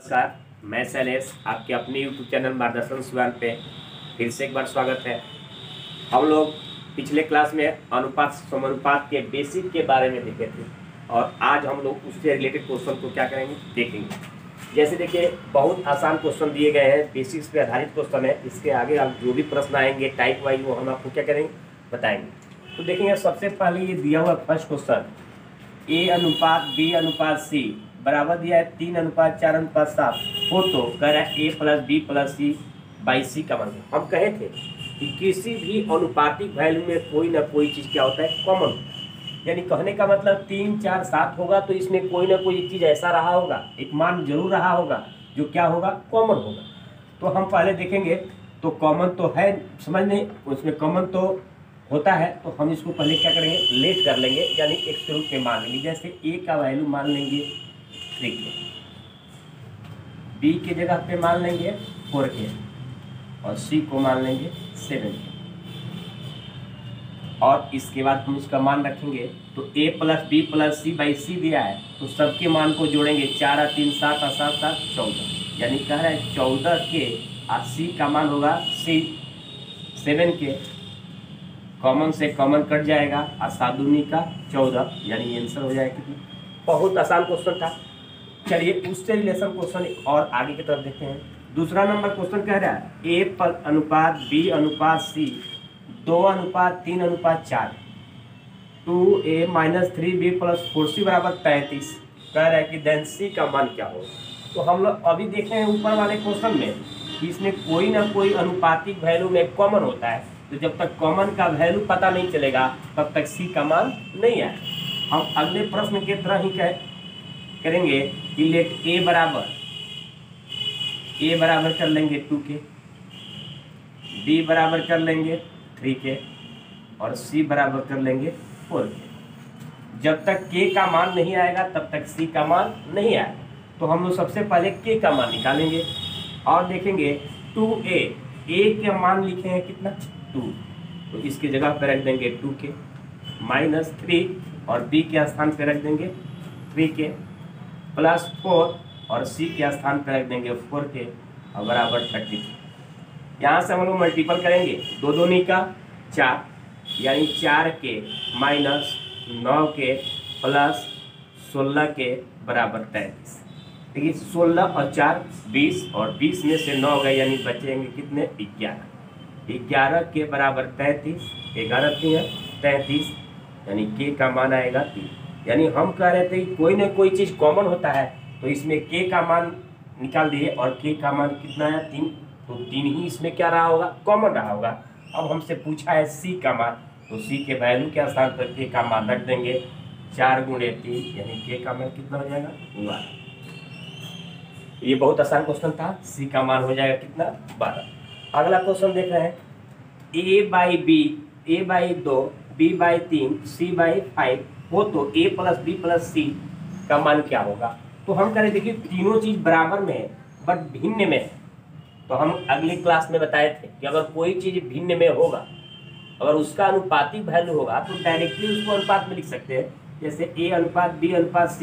नमस्कार, मैं शैलेश आपके अपने YouTube चैनल मार्गदर्शन शिवान पे फिर से एक बार स्वागत है। हम लोग पिछले क्लास में अनुपात समानुपात के बेसिक के बारे में देखे थे और आज हम लोग उससे रिलेटेड क्वेश्चन को क्या करेंगे देखेंगे। जैसे देखिए, बहुत आसान क्वेश्चन दिए गए हैं, बेसिक्स पे आधारित क्वेश्चन है। इसके आगे आप जो भी प्रश्न आएंगे टाइप वाइज वो हम आपको क्या करेंगे बताएंगे। तो देखेंगे, सबसे पहले ये दिया हुआ फर्स्ट क्वेश्चन A अनुपात B अनुपात C बराबर दिया है 3:4:7 हो तो कह रहा है A plus B plus C by C का मान। हम कहे थे कि किसी भी अनुपातिक वैल्यू में कोई ना कोई चीज़ क्या होता है कॉमन, यानी कहने का मतलब 3, 4, 7 होगा तो इसमें कोई ना कोई चीज़ ऐसा रहा होगा, एक मान जरूर रहा होगा जो क्या होगा कॉमन होगा। तो हम पहले देखेंगे, तो कॉमन तो है समझने, उसमें कॉमन तो होता है, तो हम इसको पहले क्या करेंगे लेट कर लेंगे, यानी एक्स के रूप में मान लेंगे। जैसे ए का वैल्यू मान लेंगे 3 के, बी के जगह पे मान लेंगे 4 के और सी को मान लेंगे 7 के। और इसके बाद हम इसका मान रखेंगे, तो a plus B plus c by c दिया है, तो सबके मान को जोड़ेंगे 4 और 3 7 और 7 7 14, यानी कह रहा है 14 के और सी का मान होगा 7 के। कॉमन से कॉमन कट जाएगा और 7 दूनी का 14, यानी आंसर हो जाएगा कितनी। बहुत आसान क्वेश्चन था। चलिए उससे रिलेशन क्वेश्चन और आगे की तरफ देखते हैं। दूसरा नंबर क्वेश्चन कह रहा है A पर अनुपात B अनुपात C 2:3:4 2A minus 3B plus 4C बराबर 33 कह रहा है कि देन C का मान क्या होगा। तो हम लोग अभी देख रहे हैं ऊपर वाले क्वेश्चन में कि इसमें कोई ना कोई अनुपातिक वैल्यू में कॉमन होता है, तो जब तक कॉमन का वैल्यू पता नहीं चलेगा तब तक सी का मान नहीं आए। हम अगले प्रश्न के तरह ही करेंगे कि लेट ए बराबर कर लेंगे 2 के, बी बराबर कर लेंगे 3 के और सी बराबर कर लेंगे 4 के। जब तक के का मान नहीं आएगा तब तक सी का मान नहीं आएगा। तो हम लोग सबसे पहले के का मान निकालेंगे और देखेंगे 2a, ए के मान लिखे हैं कितना 2, तो इसकी जगह पे रख देंगे 2 के माइनस 3 और बी के स्थान पे रख देंगे 3 के प्लस 4 और सी के स्थान पे रख देंगे 4 के और बराबर 33। यहाँ से हम लोग मल्टीपल करेंगे, 2 दूनी का 4, यानी 4 के माइनस 9 के प्लस 16 के बराबर 33। देखिए 16 और 4 20 और 20 में से 9 गए, यानी बचेंगे कितने 11 के बराबर 33, 11 3 है 33, यानी के का मान आएगा 3। यानी हम कह रहे थे कि कोई ना कोई चीज़ कॉमन होता है, तो इसमें के का मान निकाल दिए और के का मान कितना है 3, तो 3 ही इसमें क्या रहा होगा कॉमन रहा होगा। अब हमसे पूछा है सी का मान, तो सी के वैल्यू के स्थान पर के का मान रख देंगे 4 × 3, यानी के का मान कितना हो जाएगा 12। ये बहुत आसान क्वेश्चन था, सी का मान हो जाएगा कितना 12। अगला क्वेश्चन देख रहे हैं a by B, a by 2, b by 3, c by 5 हो तो a plus B plus C का मान क्या होगा। तो हम कह रहे देखिए तीनों चीज बराबर में है बट भिन्न में है। तो हम अगली क्लास में बताए थे कि अगर कोई चीज भिन्न में होगा, अगर उसका अनुपातिक वैल्यू होगा तो डायरेक्टली उसको अनुपात में लिख सकते हैं। जैसे a अनुपात b अनुपात c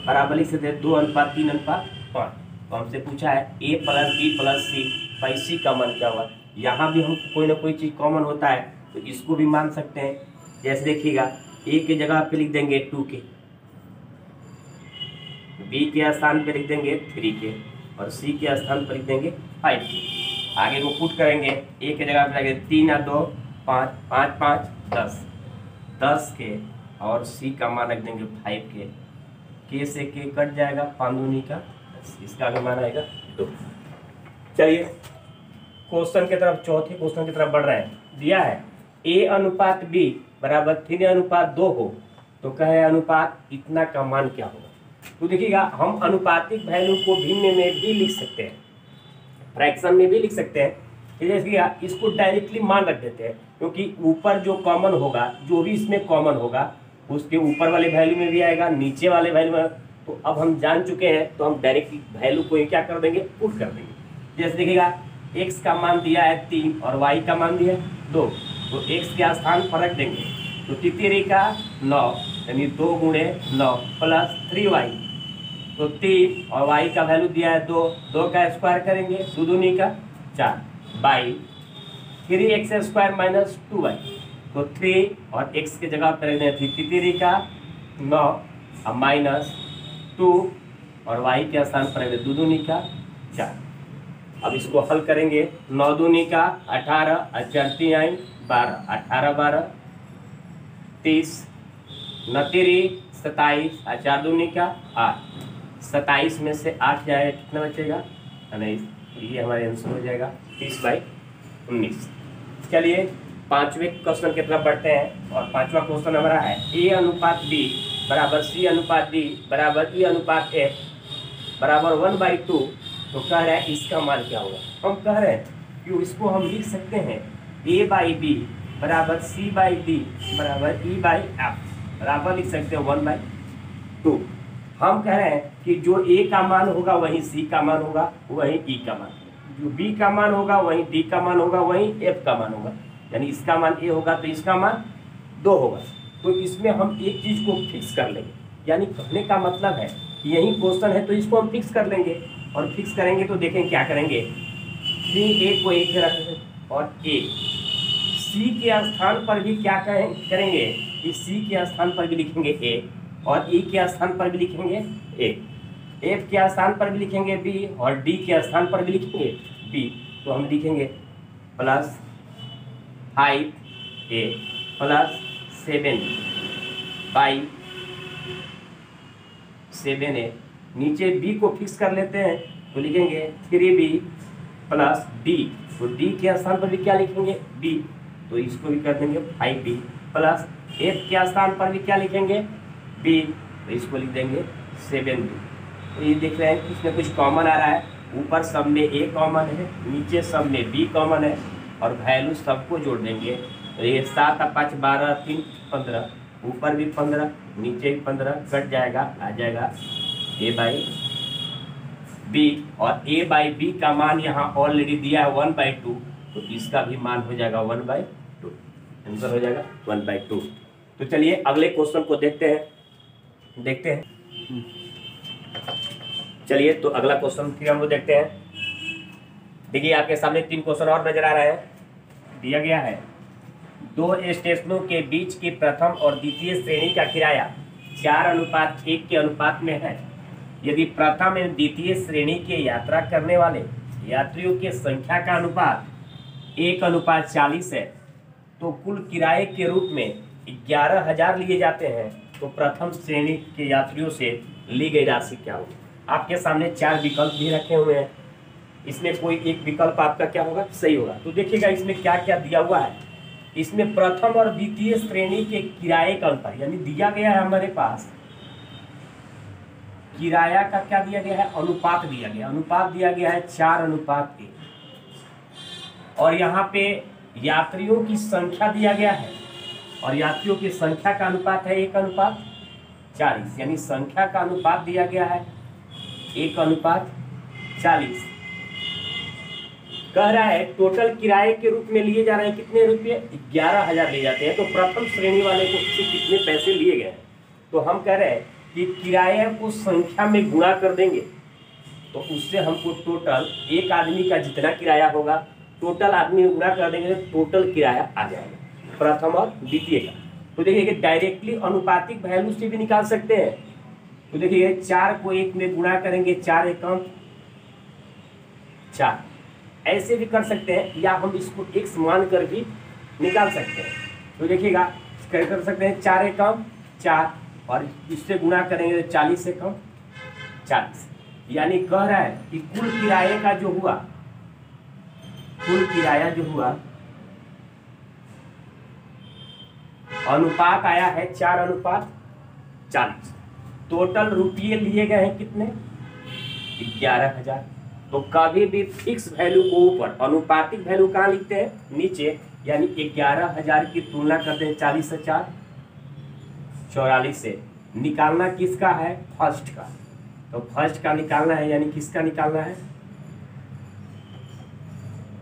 बराबर लिख सकते हैं 2:3:5। तो हमसे पूछा है a plus B plus c by c का मान क्या होगा। यहाँ भी हम कोई ना कोई चीज़ कॉमन होता है तो इसको भी मान सकते हैं। जैसे देखिएगा a के जगह पे लिख देंगे 2 के, b के स्थान पे लिख देंगे 3 के और c के स्थान पर लिख देंगे 5 के। आगे को पुट करेंगे, a के जगह पे लगेंगे 3 और 2 5 5 5 10 के और c का मान रख देंगे 5 के से के कट जाएगा 5 दूनी का, इसका भी मान आएगा 2। चलिए क्वेश्चन की तरफ, चौथे क्वेश्चन की तरफ बढ़ रहे हैं। दिया है a अनुपात b बराबर 3:2 हो तो कहे अनुपात इतना का मान क्या होगा। तो देखिएगा हम अनुपातिक वैल्यू को भिन्न में भी लिख सकते हैं, फ्रैक्शन में भी लिख सकते हैं। देखिएगा इसको डायरेक्टली मान रख देते हैं, क्योंकि ऊपर जो कॉमन होगा, जो भी इसमें कॉमन होगा उसके ऊपर वाले वैल्यू में भी आएगा, नीचे वाले वैल्यू में। तो अब हम जान चुके हैं तो हम डायरेक्टली वैल्यू को क्या कर देंगे पुट कर देंगे। जैसे देखिएगा x का मान दिया है 3 और y का मान दिया है 2, तो x के स्थान पर रख देंगे, तो 3 का 9, यानी 2 × 9 प्लस 3y तो 3 और y का वैल्यू दिया है 2, 2 का स्क्वायर करेंगे 2 दूनी का 4 बाई 3x² माइनस 2y, तो 3 और x की जगह पर रखते हैं 3 का 9 और माइनस 2 और y के स्थान पर रखते 2 दूनी का 4। अब इसको हल करेंगे 9 दूनी का 18 और 4 3 आई 12, 18 12 30, 9 3 27 और 4 दूनी का 8, 27 में से 8 जाएगा कितना बचेगा, नहीं ये हमारे आंसर हो जाएगा 30/19। चलिए पांचवें क्वेश्चन की तरफ बढ़ते हैं और पांचवा क्वेश्चन हमारा है A अनुपात B बराबर C अनुपात D बराबर E अनुपात F बराबर 1/2। तो कह रहे हैं इसका मान क्या होगा। हम कह रहे हैं कि इसको हम लिख सकते हैं A/B बराबर C/D बराबर E/F बराबर लिख सकते हैं 1/2। हम कह रहे हैं कि जो A का मान होगा वही C का मान होगा, वही E का मान, जो B का मान होगा वही D का मान होगा, वही F का मान होगा। यानी इसका मान A होगा तो इसका मान 2 होगा। तो इसमें हम एक चीज को फिक्स कर लेंगे, यानी कहने का मतलब है कि यही क्वेश्चन है तो इसको हम फिक्स कर लेंगे। और फिक्स करेंगे तो देखें क्या करेंगे, 3A को एक रखेंगे और A C के स्थान पर भी क्या करेंगे कि C के स्थान पर भी लिखेंगे A और E के स्थान पर भी लिखेंगे A, F के स्थान पर भी लिखेंगे B और D के स्थान पर भी लिखेंगे B। तो हम लिखेंगे प्लस 5A प्लस 7/7A। नीचे B को फिक्स कर लेते हैं तो लिखेंगे 3B प्लस D, तो D के स्थान पर भी क्या लिखेंगे B, तो इसको भी कर देंगे 5B प्लस F के स्थान पर भी क्या लिखेंगे B, तो इसको लिख देंगे 7B। तो ये देख रहे हैं कि इसमें कुछ कॉमन आ रहा है, ऊपर सब में A कॉमन है, नीचे सब में B कॉमन है और वैल्यू सबको जोड़ देंगे। तो ये 7 और 5 12 3 15, ऊपर भी 15 नीचे भी 15 कट जाएगा, आ जाएगा A/B और A/B का मान यहाँ ऑलरेडी दिया है 1/2, तो इसका भी मान हो जाएगा 1/2, आंसर हो जाएगा 1/2। तो चलिए अगले क्वेश्चन को देखते हैं। चलिए तो अगला क्वेश्चन फिर हम लोग देखते हैं। देखिए आपके सामने 3 क्वेश्चन और नजर आ रहे हैं। दिया गया है 2 स्टेशनों के बीच की प्रथम और द्वितीय श्रेणी का किराया 4:1 के अनुपात में है। यदि प्रथम एवं द्वितीय श्रेणी के यात्रा करने वाले यात्रियों की संख्या का अनुपात 1:40 है तो कुल किराए के रूप में 11,000 लिए जाते हैं, तो प्रथम श्रेणी के यात्रियों से ली गई राशि क्या होगी। आपके सामने 4 विकल्प भी रखे हुए हैं, इसमें कोई एक विकल्प आपका क्या होगा, सही होगा। तो देखिएगा इसमें क्या क्या दिया हुआ है। इसमें प्रथम और द्वितीय श्रेणी के किराए का अनुपात, यानी दिया गया है हमारे पास किराया का क्या दिया गया है, अनुपात दिया गया। अनुपात दिया गया है 4:1 और यहाँ पे यात्रियों की संख्या दिया गया है और यात्रियों की संख्या का अनुपात है 1:40, यानी संख्या का अनुपात दिया गया है 1:40। कह रहा है टोटल किराए के रूप में लिए जा रहे हैं कितने रुपये, 11,000 लिए जाते हैं। तो प्रथम श्रेणी वाले को कितने पैसे लिए गए हैं, तो हम कह रहे हैं कि किराया को संख्या में गुणा कर देंगे तो उससे हमको टोटल एक आदमी का जितना किराया होगा टोटल आदमी गुणा कर देंगे, टोटल किराया आ जाएगा प्रथम और द्वितीय का। तो देखिए कि डायरेक्टली अनुपातिक वैल्यू से भी निकाल सकते हैं। तो देखिए 4 को 1 में गुणा करेंगे, 4 एकम 4, ऐसे भी कर सकते हैं या हम इसको x मान कर भी निकाल सकते हैं। तो देखिएगा कर सकते हैं 4 एकम 4 और इससे गुणा करेंगे तो 40 एकम 40, यानी कह रहा है कि कुल किराए का जो हुआ, कुल किराया जो हुआ अनुपात आया है 4:40। टोटल रुपये लिए गए हैं कितने, 11,000। तो कभी भी फिक्स वैल्यू को ऊपर, अनुपातिक वैल्यू कहाँ लिखते हैं, नीचे, यानी 11,000 की तुलना करते हैं 40 से 4 44 से। निकालना किसका है, फर्स्ट का, तो फर्स्ट का निकालना है, यानी किसका निकालना है,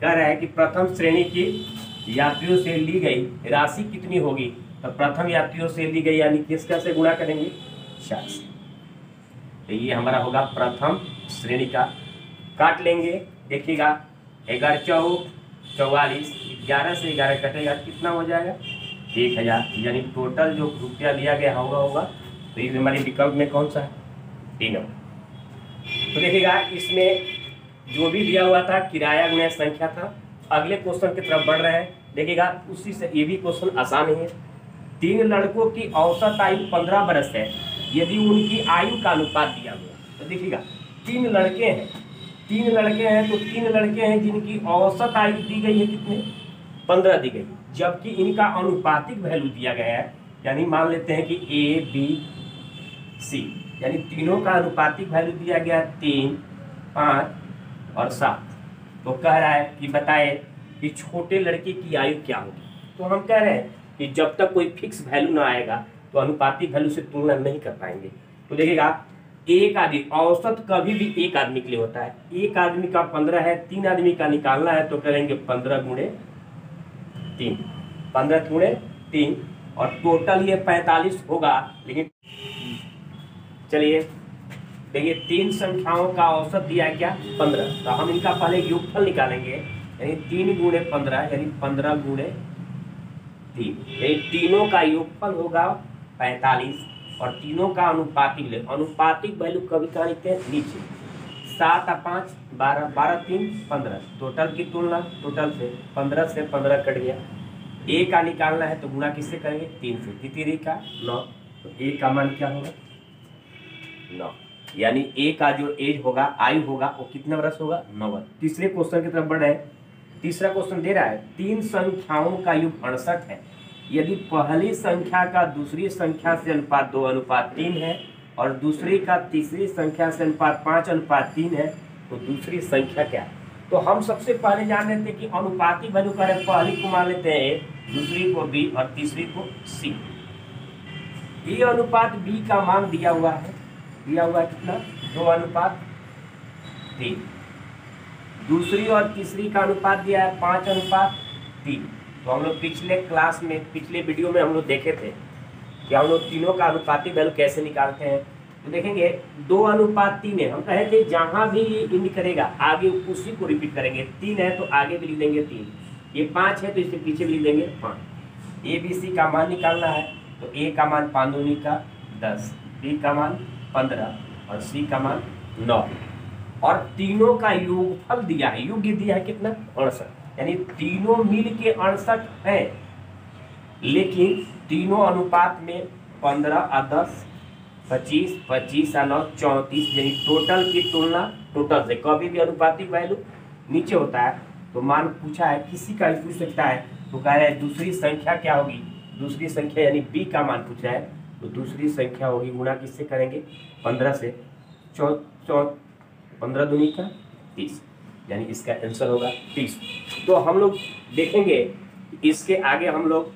कह रहा है कि प्रथम श्रेणी की यात्रियों से ली गई राशि कितनी होगी। तो प्रथम यात्रियों से ली गई यानी किसका से गुणा करेंगे, 4 से। तो ये हमारा होगा प्रथम श्रेणी का। काट लेंगे, देखिएगा 11 चौक 44, 11 से 11 कटेगा, कितना हो जाएगा 1000, यानी टोटल जो रुपया लिया गया होगा। तो ये हमारे विकल्प में कौन सा है, 3 नंबर। तो देखिएगा इसमें जो भी दिया हुआ था किराया गुणा संख्या था। अगले क्वेश्चन की तरफ बढ़ रहे हैं, देखिएगा उसी से ये भी क्वेश्चन आसान ही है। 3 लड़कों की औसत आयु 15 वर्ष है, यदि उनकी आयु का अनुपात दिया हुआ। तो देखिएगा 3 लड़के हैं, 3 लड़के हैं, तो 3 लड़के हैं जिनकी औसत आयु दी गई है कितने, 15 दी गई, जबकि इनका अनुपातिक वैल्यू दिया गया है। यानी मान लेते हैं कि A B C, यानी तीनों का अनुपातिक वैल्यू दिया गया 3, 5 और 7। तो कह रहा है कि बताए कि छोटे लड़के की आयु क्या होगी। तो हम कह रहे हैं कि जब तक कोई फिक्स वैल्यू ना आएगा तो अनुपातिक वैल्यू से तुलना नहीं कर पाएंगे। तो देखिएगा एक आदमी, औसत कभी भी एक आदमी के लिए होता है। एक आदमी का 15 है, 3 आदमी का निकालना है, तो करेंगे 15 गुणे 3, 15 गुणे 3, और टोटल ये 45 होगा। लेकिन चलिए देखिए 3 संख्याओं का औसत दिया है क्या, 15। तो हम इनका पहले योगफल निकालेंगे, यानी 3 गुणे 15, यानी 15 गुणे 3, यानी तीनों का योगफल होगा 45, और तीनों का अनुपातिक वैल्यू कभी कहाँ लिखते हैं, नीचे। 7 और 5 12, 12 3 15, टोटल की तुलना, टोटल से 15 से 15 कट गया। ए का निकालना है तो गुणा किससे करेंगे, 3 से, तितिरी का 9। तो ए का मान क्या होगा, 9, यानी ए का जो एज होगा, आयु होगा, वो कितना वर्ष होगा, 9 वर्ष। तीसरे क्वेश्चन की तरफ बढ़ रहे हैं। तीसरा क्वेश्चन दे रहा है 3 संख्याओं का योग 68 है, यदि पहली संख्या का दूसरी संख्या से अनुपात 2:3 है, और दूसरी का तीसरी संख्या से अनुपात 5:3 है, तो दूसरी संख्या क्या है। तो हम सबसे पहले जान लेते हैं कि अनुपातिक वैल्यू का पहली को मान लेते हैं A, दूसरी को B और तीसरी को C। ये अनुपात B का मान दिया हुआ है, कितना, 2:3। दूसरी और तीसरी का अनुपात दिया है 5:3। तो हम लोग पिछले क्लास में, पिछले वीडियो में हम लोग देखे थे कि हम लोग तीनों का अनुपातिक वैल्यू कैसे निकालते हैं। तो देखेंगे 2:3 है, हम कहे थे जहां भी ये इंड करेगा आगे उसी को रिपीट करेंगे। 3 है तो आगे भी लिख देंगे 3, ये 5 है तो इसके पीछे भी लिख देंगे 5। ABC का मान निकालना है, तो A का मान 5 दूनी का 10, B का मान 15 और C का मान 9, और तीनों का योगफल दिया है, योग दिया है कितना, 68, यानी तीनों मिल के 68 है, लेकिन तीनों अनुपात में 15 और 10 25, 25 और 9 34, यानी टोटल की तुलना टोटल से। कभी भी अनुपातिक वैल्यू नीचे होता है तो मान पूछा है, किसी का भी पूछ सकता है, तो कह रहा है दूसरी संख्या क्या होगी, दूसरी संख्या यानी B का मान पूछा है, तो दूसरी संख्या होगी, गुणा किससे करेंगे, 15 से, 15 दूनी का 30, यानी इसका आंसर होगा 30। तो हम लोग देखेंगे इसके आगे हम लोग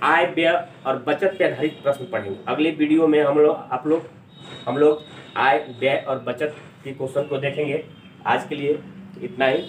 आय व्यय और बचत पे आधारित प्रश्न पढ़ेंगे। अगले वीडियो में हम लोग आय व्यय और बचत के क्वेश्चन को देखेंगे। आज के लिए इतना ही।